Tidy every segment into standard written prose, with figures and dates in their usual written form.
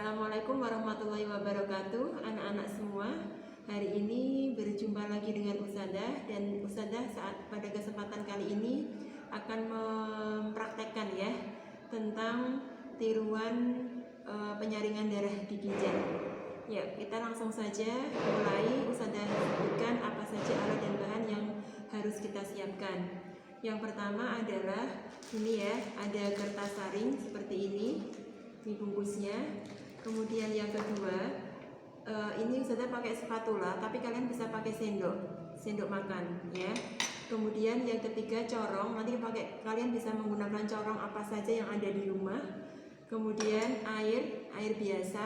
Assalamualaikum warahmatullahi wabarakatuh, anak-anak semua. Hari ini berjumpa lagi dengan Ustadzah, dan Ustadzah pada kesempatan kali ini akan mempraktekkan ya tentang tiruan penyaringan darah di ginjal. Ya, kita langsung saja mulai. Ustadzah sebutkan apa saja alat dan bahan yang harus kita siapkan. Yang pertama adalah ini ya, ada kertas saring seperti ini bungkusnya. Kemudian yang kedua, ini saya pakai spatula, tapi kalian bisa pakai sendok makan ya. Kemudian yang ketiga, corong. Nanti kalian bisa menggunakan corong apa saja yang ada di rumah. Kemudian air biasa,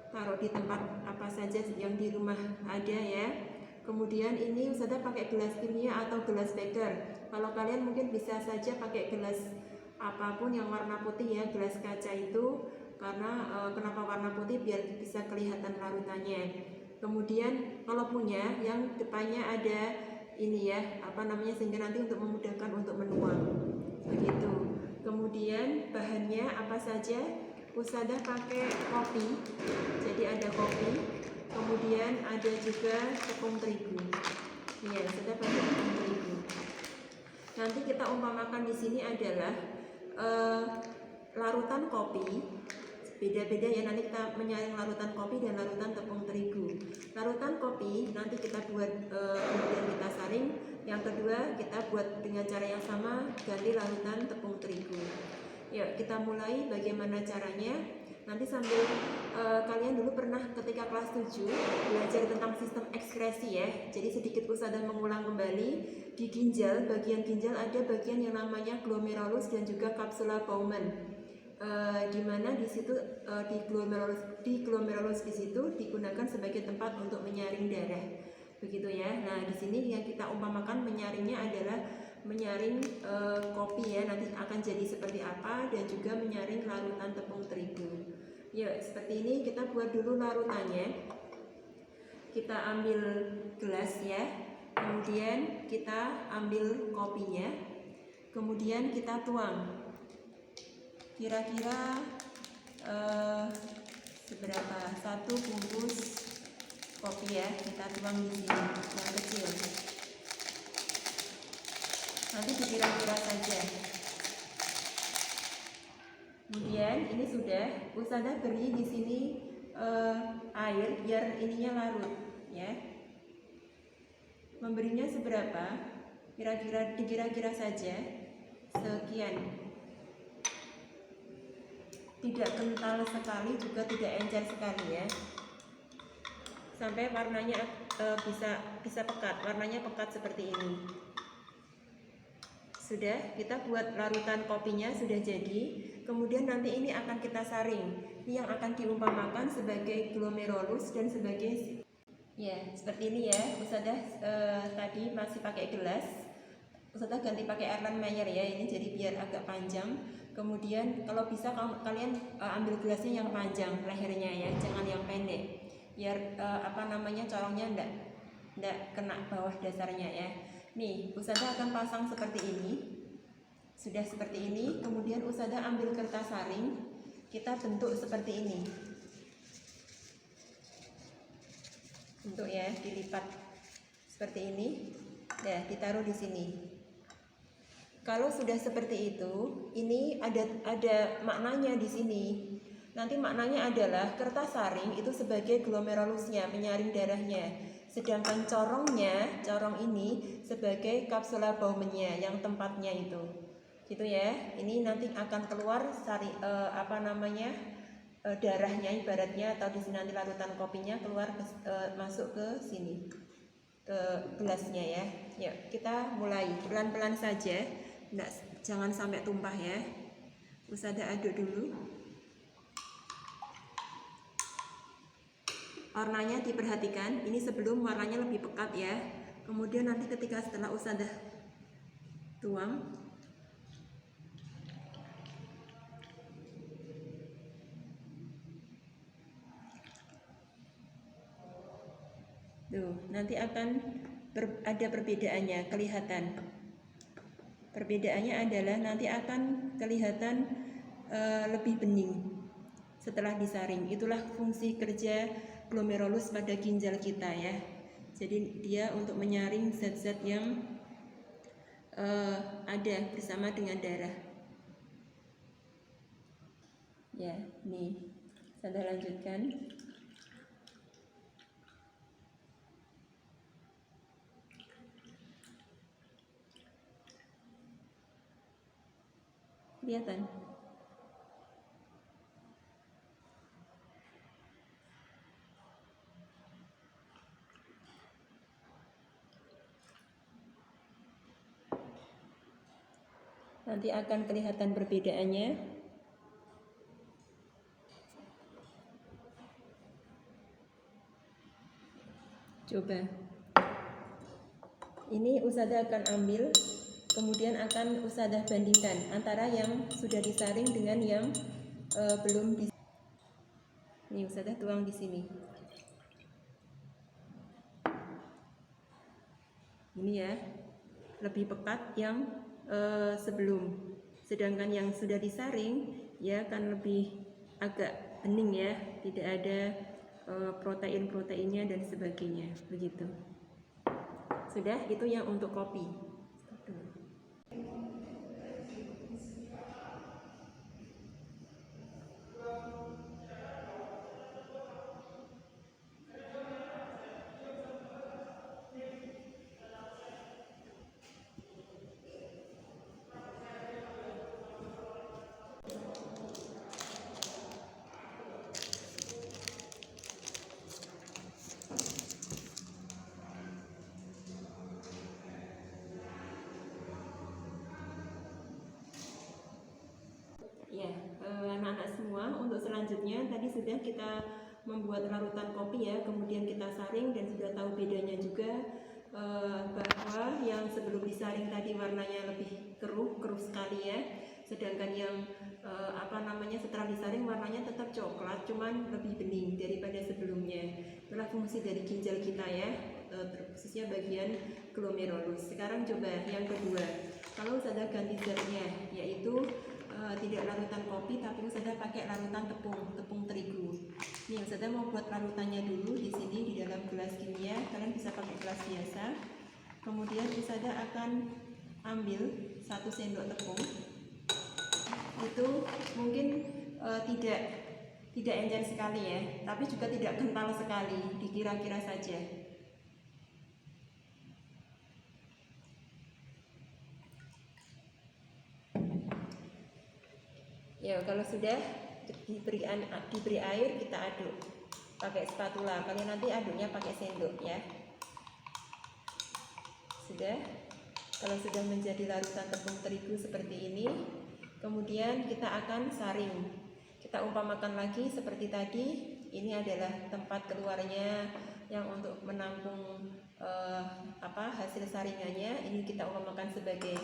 taruh di tempat apa saja yang di rumah ada ya. Kemudian ini Ustazah pakai gelas kimia atau gelas beker. Kalau kalian mungkin bisa saja pakai gelas apapun yang warna putih ya, gelas kaca itu, karena kenapa warna putih, biar bisa kelihatan larutannya. Kemudian kalau punya yang depannya ada ini ya, sehingga nanti untuk memudahkan untuk menuang begitu. Kemudian bahannya apa saja? Ustazah pakai kopi, jadi ada kopi. Kemudian ada juga tepung terigu. Ya, Ustazah pakai tepung terigu. Nanti kita umpamakan di sini adalah larutan kopi. Beda-beda ya, nanti kita menyaring larutan kopi dan larutan tepung terigu. Larutan kopi nanti kita buat kemudian kita saring. Yang kedua kita buat dengan cara yang sama, ganti larutan tepung terigu. Yuk kita mulai bagaimana caranya. Nanti sambil kalian dulu pernah ketika kelas 7 belajar tentang sistem ekskresi ya. Jadi sedikit Ustazah mengulang kembali. Di ginjal, bagian ginjal ada bagian yang namanya glomerulus dan juga kapsula Bowman. Di mana di situ di glomerulus di situ digunakan sebagai tempat untuk menyaring darah. Begitu ya. Nah, di sini yang kita umpamakan menyaringnya adalah menyaring kopi ya, nanti akan jadi seperti apa, dan juga menyaring larutan tepung terigu. Ya, seperti ini kita buat dulu larutannya. Kita ambil gelas ya. Kemudian kita ambil kopinya. Kemudian kita tuang. Kira-kira seberapa? 1 bungkus kopi ya, kita tuang di sini yang kecil. Nanti dikira-kira saja. Kemudian ini sudah Ustazah beri di sini air biar ininya larut ya. Memberinya seberapa? Dikira-kira saja. Sekian. Tidak kental sekali juga tidak encer sekali ya. Sampai warnanya bisa pekat. Warnanya pekat seperti ini. Sudah, kita buat larutan kopinya sudah jadi. Kemudian nanti ini akan kita saring. Ini yang akan diumpamakan sebagai glomerulus dan sebagai ya, seperti ini ya. Ustazah tadi masih pakai gelas. Ustazah ganti pakai Erlenmeyer ya. Ini jadi biar agak panjang. Kemudian kalau bisa kalian ambil gelasnya yang panjang lehernya ya, jangan yang pendek. Biar corongnya enggak kena bawah dasarnya ya. Nih, Ustazah akan pasang seperti ini. Sudah seperti ini, kemudian Ustazah ambil kertas saring, kita bentuk seperti ini. Bentuk ya, dilipat seperti ini. Nah, ditaruh di sini. Kalau sudah seperti itu, ini ada maknanya di sini. Nanti maknanya adalah kertas saring itu sebagai glomerulusnya, penyaring darahnya. Sedangkan corong ini sebagai kapsula Bowman-nya, yang tempatnya itu. Gitu ya. Ini nanti akan keluar darahnya ibaratnya, atau di sini nanti larutan kopinya keluar masuk ke sini. Ke gelasnya ya. Yuk, kita mulai pelan-pelan saja. Jangan sampai tumpah ya. Ustazah aduk dulu. Warnanya diperhatikan, ini sebelum warnanya lebih pekat ya. Kemudian nanti setelah Ustazah tuang, tuh, nanti akan ada perbedaannya, kelihatan. Perbedaannya adalah nanti akan kelihatan lebih bening setelah disaring. Itulah fungsi kerja glomerulus pada ginjal kita ya. Jadi dia untuk menyaring zat-zat yang ada bersama dengan darah. Ya, nih saya lanjutkan. Kelihatan? Nanti akan kelihatan perbedaannya. Coba. Ini Ustazah akan ambil, kemudian akan Ustazah bandingkan antara yang sudah disaring dengan yang belum disaring. Ini Ustazah tuang di sini. Ini ya, lebih pekat yang sebelum. Sedangkan yang sudah disaring ya akan lebih agak bening ya, tidak ada protein-proteinnya dan sebagainya, begitu. Sudah, itu yang untuk kopi. Ya, anak-anak semua, untuk selanjutnya tadi sudah kita membuat larutan kopi ya, kemudian kita saring dan sudah tahu bedanya juga bahwa yang sebelum disaring tadi warnanya lebih keruh sekali ya, sedangkan yang setelah disaring warnanya tetap coklat, cuman lebih bening daripada sebelumnya. Itulah fungsi dari ginjal kita ya, khususnya bagian glomerulus. Sekarang coba yang kedua, kalau sudah ganti zatnya, yaitu tidak larutan kopi tapi Ustazah pakai larutan tepung terigu. Nih Ustazah mau buat larutannya dulu di sini di dalam gelas kimia. Kalian bisa pakai gelas biasa. Kemudian Ustazah akan ambil 1 sendok tepung. Itu mungkin tidak encer sekali ya, tapi juga tidak kental sekali, dikira-kira saja. Ya, kalau sudah diberi air, kita aduk pakai spatula. Kalian nanti aduknya pakai sendok ya. Sudah. Kalau sudah menjadi larutan tepung terigu seperti ini, kemudian kita akan saring. Kita umpamakan lagi seperti tadi. Ini adalah tempat keluarnya yang untuk menampung hasil saringannya. Ini kita umpamakan sebagai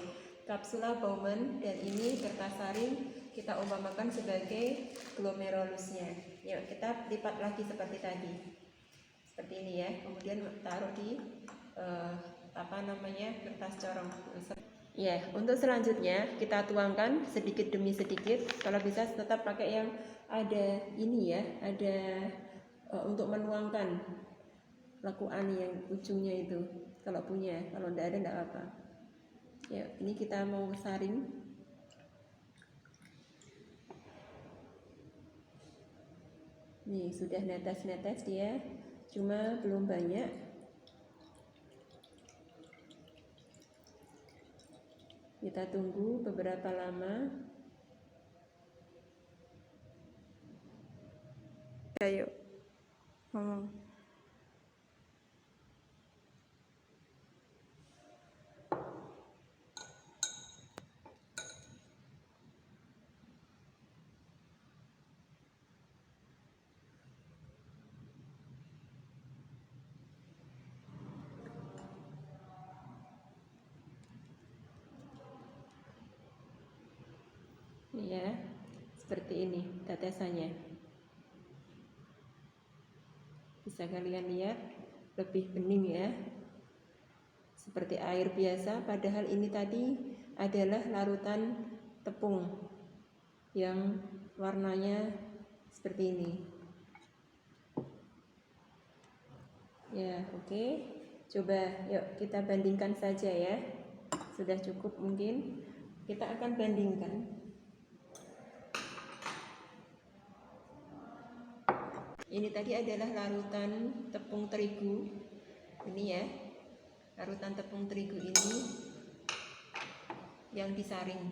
kapsula Bowman, dan ini kertas saring kita umpamakan sebagai glomerulusnya. Yuk kita lipat lagi seperti tadi, seperti ini ya. Kemudian taruh di kertas corong. Ya, untuk selanjutnya kita tuangkan sedikit demi sedikit. Kalau bisa tetap pakai yang ada ini ya, ada untuk menuangkan lekuan yang ujungnya itu. Kalau punya, kalau tidak ada tidak apa. Ya, ini kita mau saring. Nih sudah netes-netes dia, cuma belum banyak. Kita tunggu beberapa lama. Ayo ngomong. Ya, seperti ini tetesannya. Bisa kalian lihat lebih bening ya, seperti air biasa. Padahal ini tadi adalah larutan tepung yang warnanya seperti ini. Ya, oke. Coba yuk kita bandingkan saja ya. Sudah cukup mungkin. Kita akan bandingkan. Ini tadi adalah larutan tepung terigu. Ini ya. Larutan tepung terigu ini yang disaring.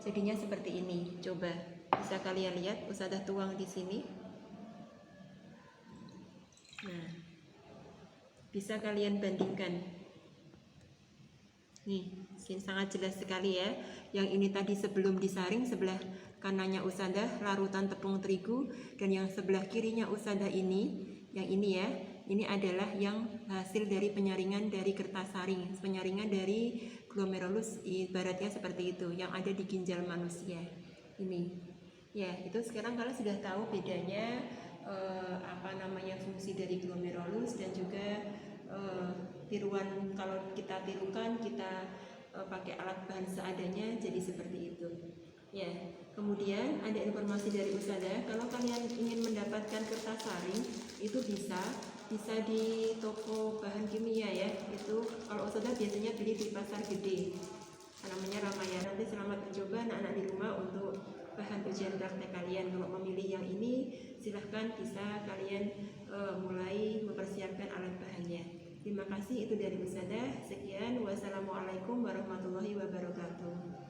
Jadinya seperti ini. Coba bisa kalian lihat, Ustazah tuang di sini. Nah, bisa kalian bandingkan. Nih, sangat jelas sekali ya. Yang ini tadi sebelum disaring, sebelah kanannya Ustazah larutan tepung terigu, dan yang sebelah kirinya Ustazah ini, yang ini ya, ini adalah yang hasil dari penyaringan dari kertas saring, penyaringan dari glomerulus, ibaratnya seperti itu, yang ada di ginjal manusia. Ini, ya itu sekarang kalian sudah tahu bedanya fungsi dari glomerulus dan juga tiruan. Kalau kita tirukan, kita pakai alat bahan seadanya, jadi seperti itu. Ya, kemudian ada informasi dari Ustazah, kalau kalian ingin mendapatkan kertas saring itu bisa di toko bahan kimia ya. Itu kalau Ustazah biasanya beli di pasar gede, namanya Ramayana. Nanti selamat mencoba anak-anak di rumah untuk bahan ujian praktek kalian. Kalau memilih yang ini, silahkan bisa kalian mulai mempersiapkan alat bahannya. Terima kasih, itu dari Ustazah. Sekian, wassalamualaikum warahmatullahi wabarakatuh.